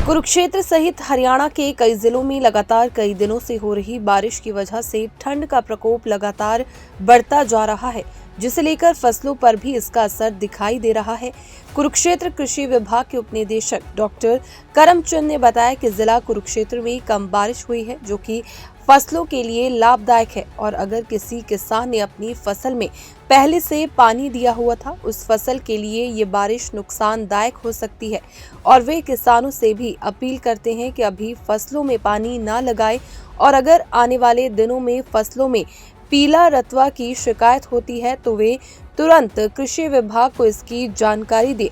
कुरुक्षेत्र सहित हरियाणा के कई जिलों में लगातार कई दिनों से हो रही बारिश की वजह से ठंड का प्रकोप लगातार बढ़ता जा रहा है, जिसे लेकर फसलों पर भी इसका असर दिखाई दे रहा है। कुरुक्षेत्र कृषि विभाग के उपनिदेशक डॉक्टर करमचंद ने बताया कि जिला कुरुक्षेत्र में कम बारिश हुई है, जो कि फसलों के लिए लाभदायक है और अगर किसी किसान ने अपनी फसल में पहले से पानी दिया हुआ था, उस फसल के लिए ये बारिश नुकसानदायक हो सकती है और वे किसानों से भी अपील करते हैं कि अभी फसलों में पानी ना लगाएं और अगर आने वाले दिनों में फसलों में पीला रतवा की शिकायत होती है तो वे तुरंत कृषि विभाग को इसकी जानकारी दें।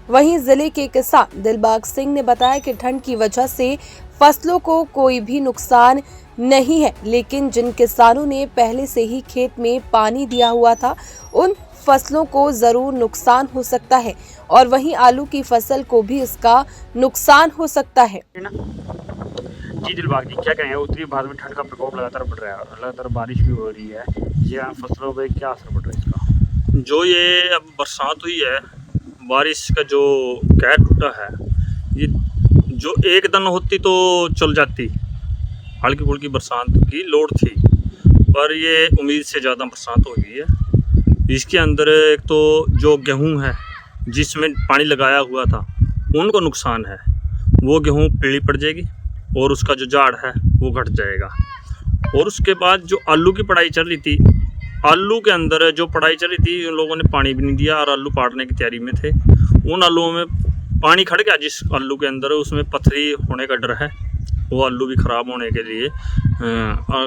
वहीं जिले के किसान दिलबाग सिंह ने बताया कि ठंड की वजह से फसलों को कोई भी नुकसान नहीं है, लेकिन जिन किसानों ने पहले से ही खेत में पानी दिया हुआ था, उन फसलों को जरूर नुकसान हो सकता है और वहीं आलू की फसल को भी इसका नुकसान हो सकता है। जी दिलबाग जी, क्या कहें, उत्तरी भारत में ठंड का प्रकोप लगातार बढ़ रहा है और लगातार बारिश भी हो रही है। ये फसलों पे क्या असर पड़ रहा है इसका? जो ये अब बरसात हुई है, बारिश का जो कहर टूटा है, ये जो एक दिन होती तो चल जाती, हल्की फुल्की बरसात की लोड थी, पर ये उम्मीद से ज़्यादा बरसात हो गई है। इसके अंदर एक तो जो गेहूं है जिसमें पानी लगाया हुआ था, उनको नुकसान है, वो गेहूं पीली पड़ जाएगी और उसका जो झाड़ है वो घट जाएगा। और उसके बाद जो आलू की पढ़ाई चल रही थी, आलू के अंदर जो पढ़ाई चल रही थी, उन लोगों ने पानी भी नहीं दिया और आलू पाड़ने की तैयारी में थे। उन आलूओं में पानी खड़ गया, जिस आलू के अंदर उसमें पथरी होने का डर है, वो आलू भी ख़राब होने के लिए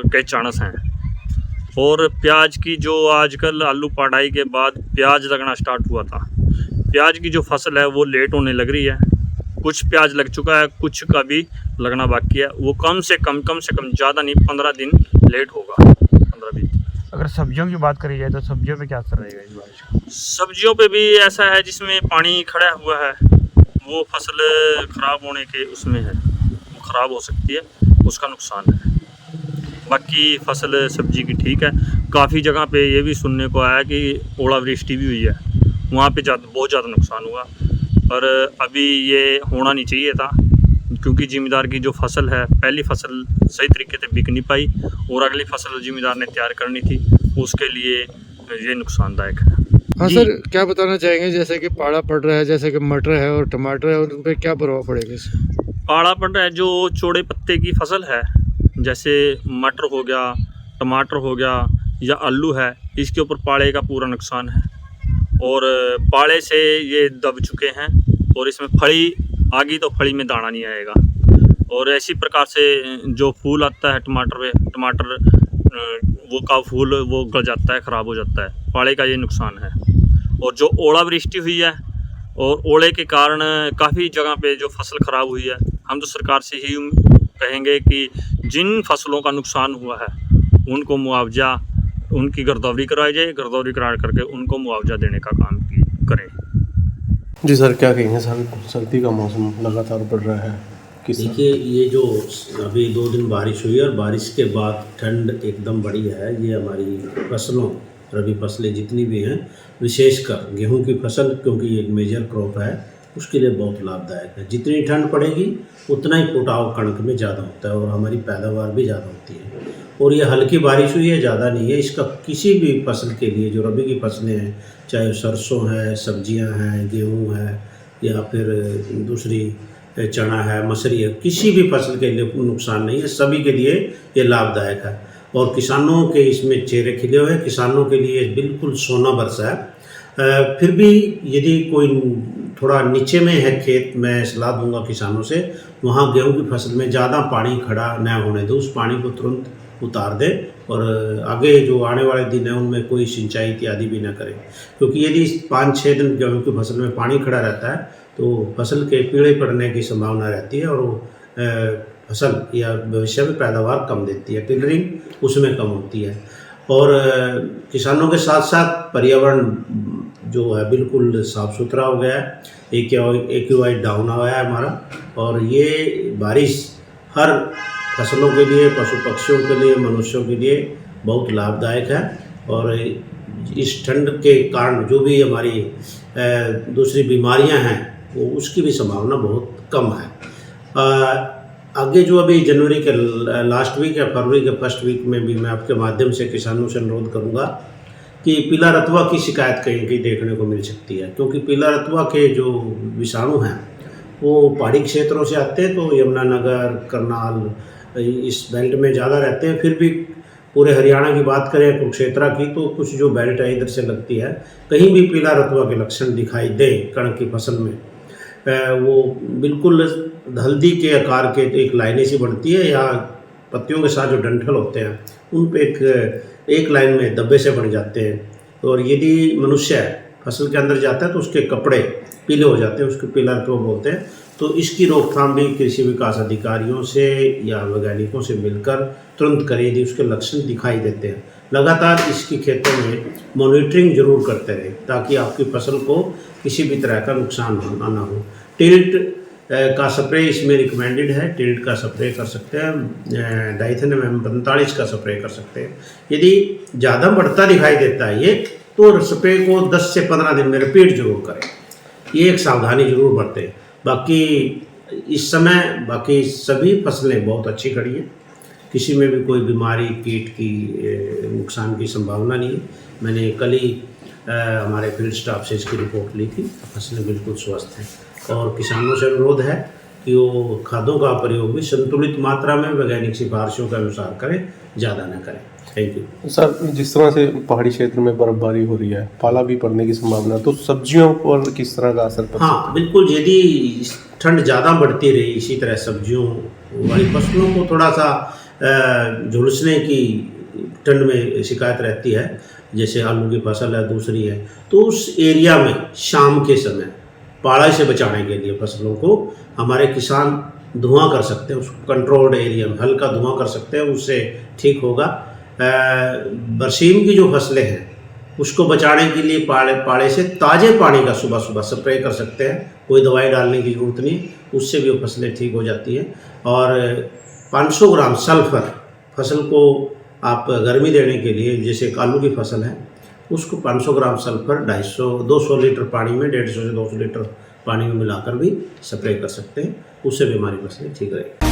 कई चांस हैं। और प्याज की जो आजकल आलू पढ़ाई के बाद प्याज लगना स्टार्ट हुआ था, प्याज की जो फसल है वो लेट होने लग रही है। कुछ प्याज लग चुका है, कुछ का भी लगना बाकी है। वो कम से कम ज़्यादा नहीं 15 दिन लेट होगा, 15-20। अगर सब्जियों की बात करी जाए तो सब्जियों पे क्या असर रहेगा इस बारिश का? सब्जियों पे भी ऐसा है, जिसमें पानी खड़ा हुआ है वो फसल ख़राब होने के उसमें है, वो ख़राब हो सकती है, उसका नुकसान है। बाकी फसल सब्जी की ठीक है। काफ़ी जगह पे ये भी सुनने को आया कि ओलावृष्टि भी हुई है, वहाँ पे बहुत ज़्यादा नुकसान हुआ। पर अभी ये होना नहीं चाहिए था, क्योंकि ज़िम्मेदार की जो फसल है, पहली फसल सही तरीके से बिक नहीं पाई और अगली फसल ज़िम्मेदार ने तैयार करनी थी, उसके लिए ये नुकसानदायक है। हाँ सर, क्या बताना चाहेंगे, जैसे कि पाला पड़ रहा है, जैसे कि मटर है और टमाटर है, उन पर क्या प्रभाव पड़ेगा इससे? पाला पड़ रहा है, जो चौड़े पत्ते की फसल है, जैसे मटर हो गया, टमाटर हो गया या आलू है, इसके ऊपर पाले का पूरा नुकसान है और पाले से ये दब चुके हैं और इसमें फली आ गई तो फली में दाना नहीं आएगा। और ऐसी प्रकार से जो फूल आता है टमाटर वो का फूल वो गल जाता है, ख़राब हो जाता है, पाले का ये नुकसान है। और जो ओलावृष्टि हुई है और ओले के कारण काफ़ी जगह पे जो फसल ख़राब हुई है, हम तो सरकार से ही कहेंगे कि जिन फसलों का नुकसान हुआ है उनको मुआवजा, उनकी गिरदावरी कराई जाए, गिरदावरी करा करके उनको मुआवजा देने का काम करें। जी सर, क्या कहेंगे सर, सर्दी का मौसम लगातार बढ़ रहा है, देखिए ये जो अभी 2 दिन बारिश हुई और बारिश के बाद ठंड एकदम बढ़ी है, ये हमारी फसलों, रबी फसलें जितनी भी हैं, विशेषकर गेहूं की फसल, क्योंकि एक मेजर क्रॉप है, उसके लिए बहुत लाभदायक है। जितनी ठंड पड़ेगी उतना ही फुटाव कणक में ज़्यादा होता है और हमारी पैदावार भी ज़्यादा होती है। और ये हल्की बारिश हुई है, ज़्यादा नहीं है। इसका किसी भी फसल के लिए, जो रबी की फसलें हैं, चाहे सरसों है, सब्जियां हैं, गेहूं है या फिर दूसरी चना है, मसरी है, किसी भी फसल के लिए नुकसान नहीं है, सभी के लिए ये लाभदायक है। और किसानों के इसमें चेहरे खिले हुए हैं, किसानों के लिए बिल्कुल सोना बरसा है। फिर भी यदि कोई थोड़ा नीचे में है खेत, मैं सलाह दूंगा किसानों से, वहाँ गेहूं की फसल में ज़्यादा पानी खड़ा न होने दो, उस पानी को तुरंत उतार दे और आगे जो आने वाले दिन है उनमें कोई सिंचाई इत्यादि भी न करें, क्योंकि यदि 5-6 दिन गेहूं की फसल में पानी खड़ा रहता है तो फसल के पीले पड़ने की संभावना रहती है और वो फसल या भविष्य में पैदावार कम देती है, टिलरिंग उसमें कम होती है। और किसानों के साथ साथ पर्यावरण जो है बिल्कुल साफ़ सुथरा हो गया है, AQI डाउन हुआ है हमारा। और ये बारिश हर फसलों के लिए, पशु पक्षियों के लिए, मनुष्यों के लिए बहुत लाभदायक है। और इस ठंड के कारण जो भी हमारी दूसरी बीमारियां हैं वो उसकी भी संभावना बहुत कम है। आगे जो अभी जनवरी के लास्ट वीक या फरवरी के फर्स्ट वीक में भी मैं आपके माध्यम से किसानों से अनुरोध करूंगा कि पीला रतुआ की शिकायत कहीं कहीं देखने को मिल सकती है, क्योंकि पीला रतुआ के जो विषाणु हैं वो पहाड़ी क्षेत्रों से आते हैं, तो यमुनानगर, करनाल इस बेल्ट में ज़्यादा रहते हैं। फिर भी पूरे हरियाणा की बात करें, कुरुक्षेत्र की, तो कुछ जो बेल्ट है इधर से लगती है, कहीं भी पीला रतुआ के लक्षण दिखाई दे कणक की फसल में, वो बिल्कुल हल्दी के आकार के एक लाइनें सी बढ़ती है, या पत्तियों के साथ जो डंठल होते हैं उन पे एक लाइन में धब्बे से बढ़ जाते हैं। और यदि मनुष्य फसल के अंदर जाता है तो उसके कपड़े पीले हो जाते हैं, उसको पीला रतुआ बोलते हैं। तो इसकी रोकथाम भी कृषि विकास अधिकारियों से या वैज्ञानिकों से मिलकर तुरंत करें यदि उसके लक्षण दिखाई देते हैं। लगातार इसकी खेतों में मॉनिटरिंग जरूर करते रहें ताकि आपकी फसल को किसी भी तरह का नुकसान ना हो। टिल्ट का स्प्रे इसमें रिकमेंडेड है, टिल्ट का स्प्रे कर सकते हैं, डाइथेनम 45 का स्प्रे कर सकते हैं। यदि ज़्यादा बढ़ता दिखाई देता है ये, तो स्प्रे को 10 से 15 दिन में रिपीट जरूर करें, ये एक सावधानी जरूर बरतें। बाकी इस समय बाकी सभी फसलें बहुत अच्छी खड़ी हैं, किसी में भी कोई बीमारी कीट की नुकसान की संभावना नहीं है। मैंने कल ही हमारे फील्ड स्टाफ से इसकी रिपोर्ट ली थी, फसलें बिल्कुल स्वस्थ हैं। और किसानों से अनुरोध है कि वो खादों का प्रयोग भी संतुलित मात्रा में वैज्ञानिक सिफारिशों के अनुसार करें, ज़्यादा न करें। Thank you sir. जिस तरह से पहाड़ी क्षेत्र में बर्फबारी हो रही है, पाला भी पड़ने की संभावना, तो सब्जियों पर किस तरह का असर पड़ सकता है? हाँ बिल्कुल, यदि ठंड ज़्यादा बढ़ती रही इसी तरह सब्जियों वाली फसलों को थोड़ा सा झुलसने की ठंड में शिकायत रहती है। जैसे आलू की फसल है, दूसरी है, तो उस एरिया में शाम के समय पाला से बचाने के लिए फसलों को हमारे किसान धुआं कर सकते हैं, उसको कंट्रोल्ड एरिया में हल्का धुआं कर सकते हैं, उससे ठीक होगा। बरसीम की जो फसलें हैं उसको बचाने के लिए पाड़े से ताज़े पानी का सुबह सुबह स्प्रे कर सकते हैं, कोई दवाई डालने की ज़रूरत नहीं, उससे भी वो फसलें ठीक हो जाती हैं। और 500 ग्राम सल्फर फसल को आप गर्मी देने के लिए, जैसे आलू की फसल है उसको 500 ग्राम सल्फर 200 लीटर पानी में 150 से 200 लीटर पानी में मिलाकर भी स्प्रे कर सकते हैं, उससे भी हमारी फसलें ठीक रहेगी।